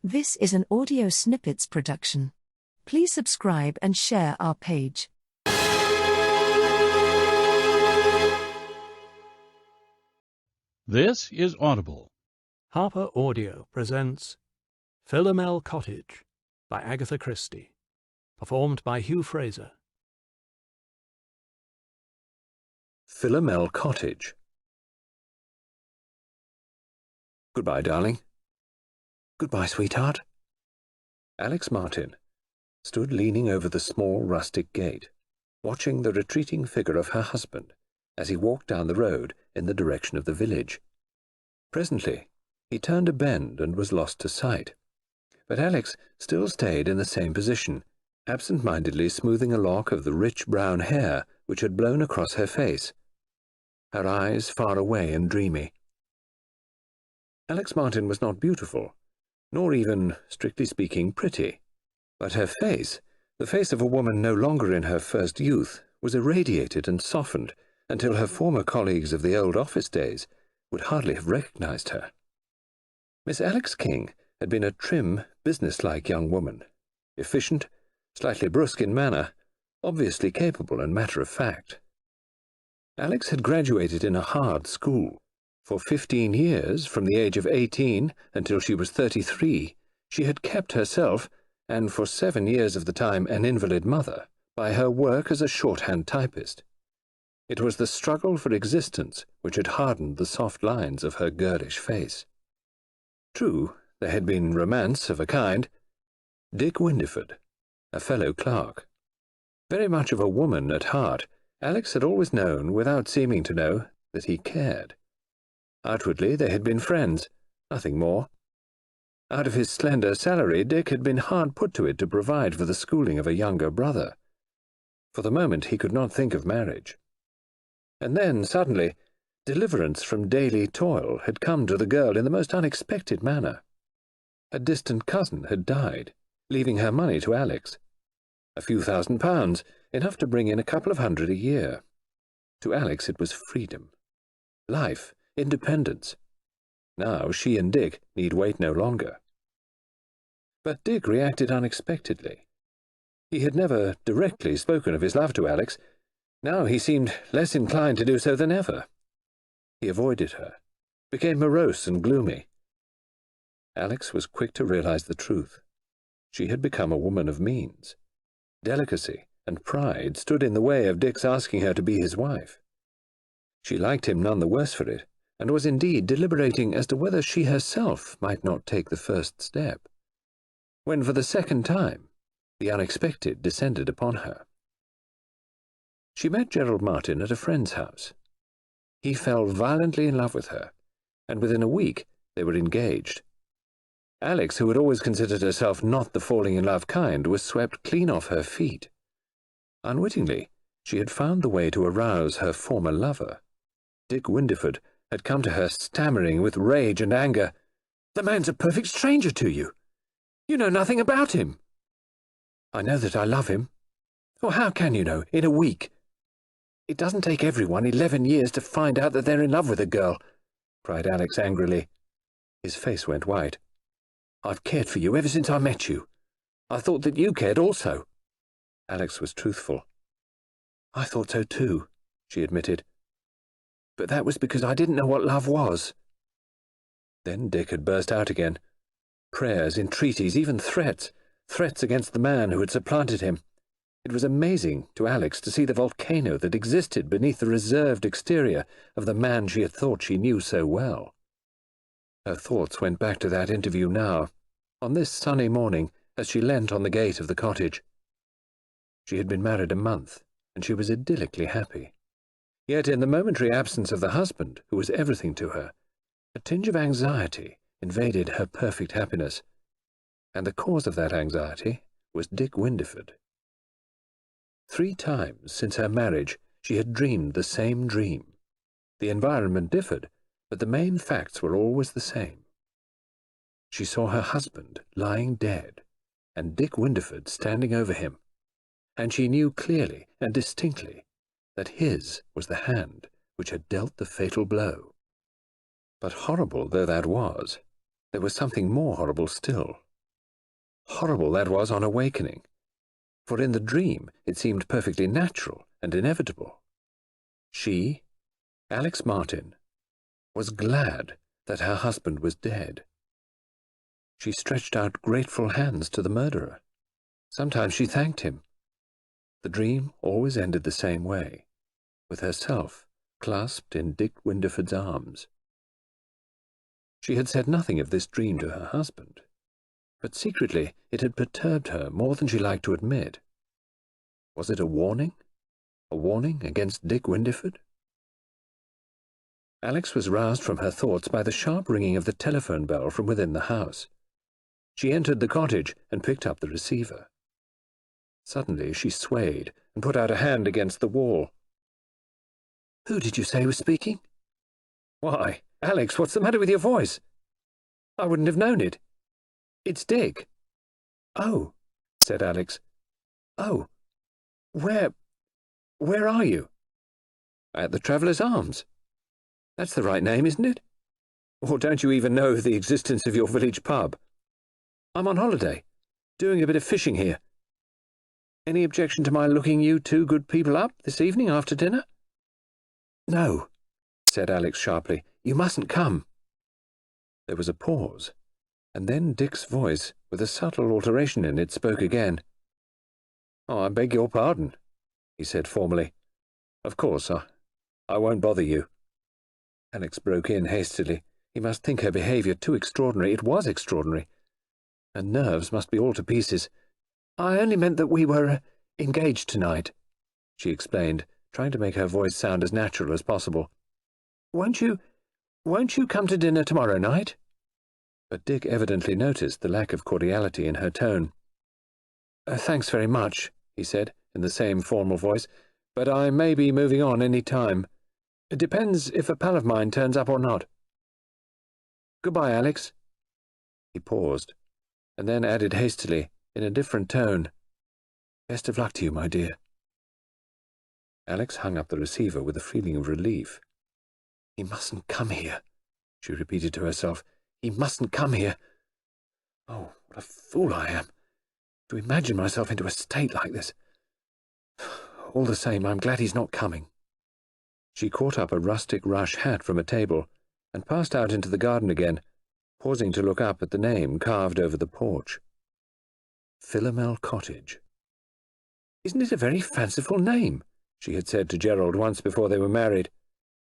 This is an Audio Snippets production. Please subscribe and share our page. This is Audible. Harper Audio presents Philomel Cottage by Agatha Christie, performed by Hugh Fraser. Philomel Cottage. Goodbye, darling. Goodbye, sweetheart. Alix Martin stood leaning over the small rustic gate, watching the retreating figure of her husband as he walked down the road in the direction of the village. Presently, he turned a bend and was lost to sight, but Alix still stayed in the same position, absent-mindedly smoothing a lock of the rich brown hair which had blown across her face, her eyes far away and dreamy. Alix Martin was not beautiful, nor even, strictly speaking, pretty, but her face, the face of a woman no longer in her first youth, was irradiated and softened until her former colleagues of the old office days would hardly have recognized her. Miss Alix King had been a trim, businesslike young woman, efficient, slightly brusque in manner, obviously capable and matter-of-fact. Alix had graduated in a hard school. For 15 years, from the age of 18 until she was 33, she had kept herself, and for 7 years of the time an invalid mother, by her work as a shorthand typist. It was the struggle for existence which had hardened the soft lines of her girlish face. True, there had been romance of a kind. Dick Windyford, a fellow clerk. Very much of a woman at heart, Alix had always known, without seeming to know, that he cared. Outwardly they had been friends, nothing more. Out of his slender salary, Dick had been hard put to it to provide for the schooling of a younger brother. For the moment he could not think of marriage. And then, suddenly, deliverance from daily toil had come to the girl in the most unexpected manner. A distant cousin had died, leaving her money to Alix. A few £1,000s, enough to bring in a couple of hundred a year. To Alix it was freedom, life, independence. Now she and Dick need wait no longer. But Dick reacted unexpectedly. He had never directly spoken of his love to Alix. Now he seemed less inclined to do so than ever. He avoided her, became morose and gloomy. Alix was quick to realize the truth. She had become a woman of means. Delicacy and pride stood in the way of Dick's asking her to be his wife. She liked him none the worse for it, and was indeed deliberating as to whether she herself might not take the first step, when for the second time the unexpected descended upon her. She met Gerald Martin at a friend's house. He fell violently in love with her, and within a week they were engaged. Alix, who had always considered herself not the falling-in-love kind, was swept clean off her feet. Unwittingly, she had found the way to arouse her former lover. Dick Windyford had come to her stammering with rage and anger. "The man's a perfect stranger to you. You know nothing about him." "I know that I love him." "Oh, how can you know, in a week?" "It doesn't take everyone 11 years to find out that they're in love with a girl," cried Alix angrily. His face went white. "I've cared for you ever since I met you. I thought that you cared also." Alix was truthful. "I thought so too," she admitted. "But that was because I didn't know what love was." Then Dick had burst out again. Prayers, entreaties, even threats against the man who had supplanted him. It was amazing to Alix to see the volcano that existed beneath the reserved exterior of the man she had thought she knew so well. Her thoughts went back to that interview now, on this sunny morning, as she leant on the gate of the cottage. She had been married a month, and she was idyllically happy. Yet in the momentary absence of the husband, who was everything to her, a tinge of anxiety invaded her perfect happiness, and the cause of that anxiety was Dick Windyford. 3 times since her marriage she had dreamed the same dream. The environment differed, but the main facts were always the same. She saw her husband lying dead, and Dick Windyford standing over him, and she knew clearly and distinctly that his was the hand which had dealt the fatal blow. But horrible though that was, there was something more horrible still. horrible that was on awakening, for in the dream it seemed perfectly natural and inevitable. She, Alix Martin, was glad that her husband was dead. She stretched out grateful hands to the murderer. Sometimes she thanked him. The dream always ended the same way, with herself clasped in Dick Winderford's arms. She had said nothing of this dream to her husband, but secretly it had perturbed her more than she liked to admit. Was it a warning? A warning against Dick Winderford? Alix was roused from her thoughts by the sharp ringing of the telephone bell from within the house. She entered the cottage and picked up the receiver. Suddenly she swayed and put out a hand against the wall. "Who did you say was speaking?" "Why, Alix, what's the matter with your voice? I wouldn't have known it. It's Dick." "Oh," said Alix. "Oh, where are you?" "At the Traveller's Arms. That's the right name, isn't it? Or don't you even know the existence of your village pub? I'm on holiday, doing a bit of fishing here. Any objection to my looking you two good people up this evening after dinner?" "No," said Alix sharply. "You mustn't come." There was a pause, and then Dick's voice, with a subtle alteration in it, spoke again. "Oh, I beg your pardon," he said formally. "Of course, I won't bother you." Alix broke in hastily. He must think her behaviour too extraordinary. It was extraordinary. Her nerves must be all to pieces. "I only meant that we were engaged tonight," she explained, trying to make her voice sound as natural as possible. Won't you come to dinner tomorrow night?" But Dick evidently noticed the lack of cordiality in her tone. "Thanks very much," he said, in the same formal voice, "but I may be moving on any time. It depends if a pal of mine turns up or not. Goodbye, Alix." He paused, and then added hastily, in a different tone, "Best of luck to you, my dear." Alix hung up the receiver with a feeling of relief. "He mustn't come here," she repeated to herself. "He mustn't come here. Oh, what a fool I am, to imagine myself into a state like this. All the same, I'm glad he's not coming." She caught up a rustic rush hat from a table and passed out into the garden again, pausing to look up at the name carved over the porch. Philomel Cottage. "Isn't it a very fanciful name?" she had said to Gerald once before they were married.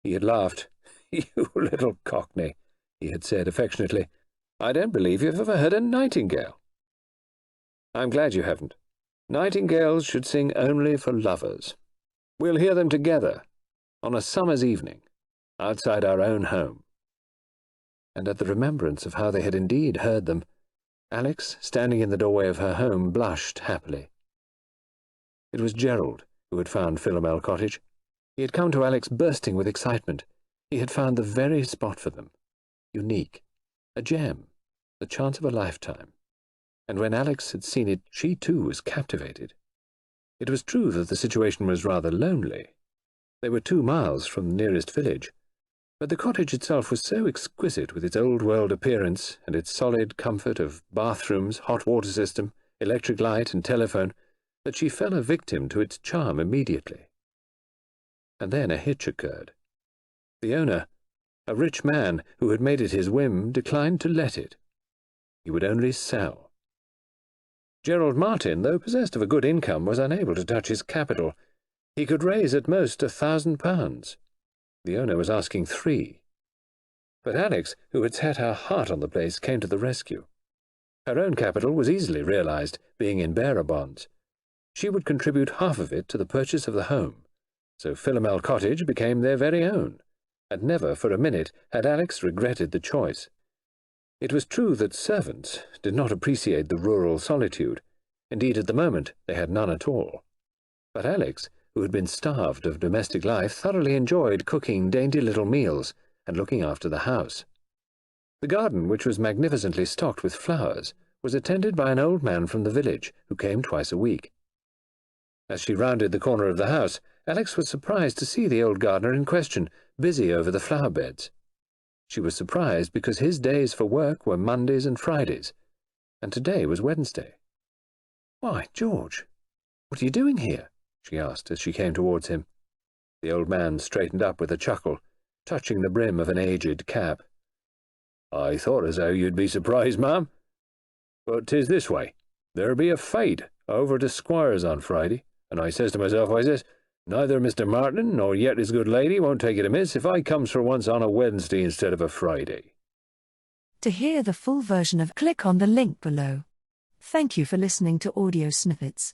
He had laughed. "You little cockney," he had said affectionately. "I don't believe you've ever heard a nightingale." "I'm glad you haven't. Nightingales should sing only for lovers. We'll hear them together, on a summer's evening, outside our own home." And at the remembrance of how they had indeed heard them, Alix, standing in the doorway of her home, blushed happily. It was Gerald who had found Philomel Cottage. He had come to Alix bursting with excitement. He had found the very spot for them. Unique, a gem, the chance of a lifetime. And when Alix had seen it, she too was captivated. It was true that the situation was rather lonely. They were 2 miles from the nearest village, but the cottage itself was so exquisite with its old-world appearance and its solid comfort of bathrooms, hot water system, electric light and telephone, that she fell a victim to its charm immediately. And then a hitch occurred. The owner, a rich man who had made it his whim, declined to let it. He would only sell. Gerald Martin, though possessed of a good income, was unable to touch his capital. He could raise at most £1,000. The owner was asking 3. But Alix, who had set her heart on the place, came to the rescue. Her own capital was easily realized, being in bearer bonds. She would contribute half of it to the purchase of the home, so Philomel Cottage became their very own, and never for a minute had Alix regretted the choice. It was true that servants did not appreciate the rural solitude. Indeed, at the moment they had none at all. But Alix, who had been starved of domestic life, thoroughly enjoyed cooking dainty little meals and looking after the house. The garden, which was magnificently stocked with flowers, was attended by an old man from the village who came twice a week. As she rounded the corner of the house, Alix was surprised to see the old gardener in question, busy over the flower beds. She was surprised because his days for work were Mondays and Fridays. and today was Wednesday. "Why, George, what are you doing here?" she asked as she came towards him. The old man straightened up with a chuckle, touching the brim of an aged cap. "I thought as how you'd be surprised, ma'am. But 'tis this way. There be a fete over to Squire's on Friday, and I says to myself, I says, neither Mr. Martin nor yet his good lady won't take it amiss if I comes for once on a Wednesday instead of a Friday." To hear the full version of, click on the link below. Thank you for listening to Audio Snippets.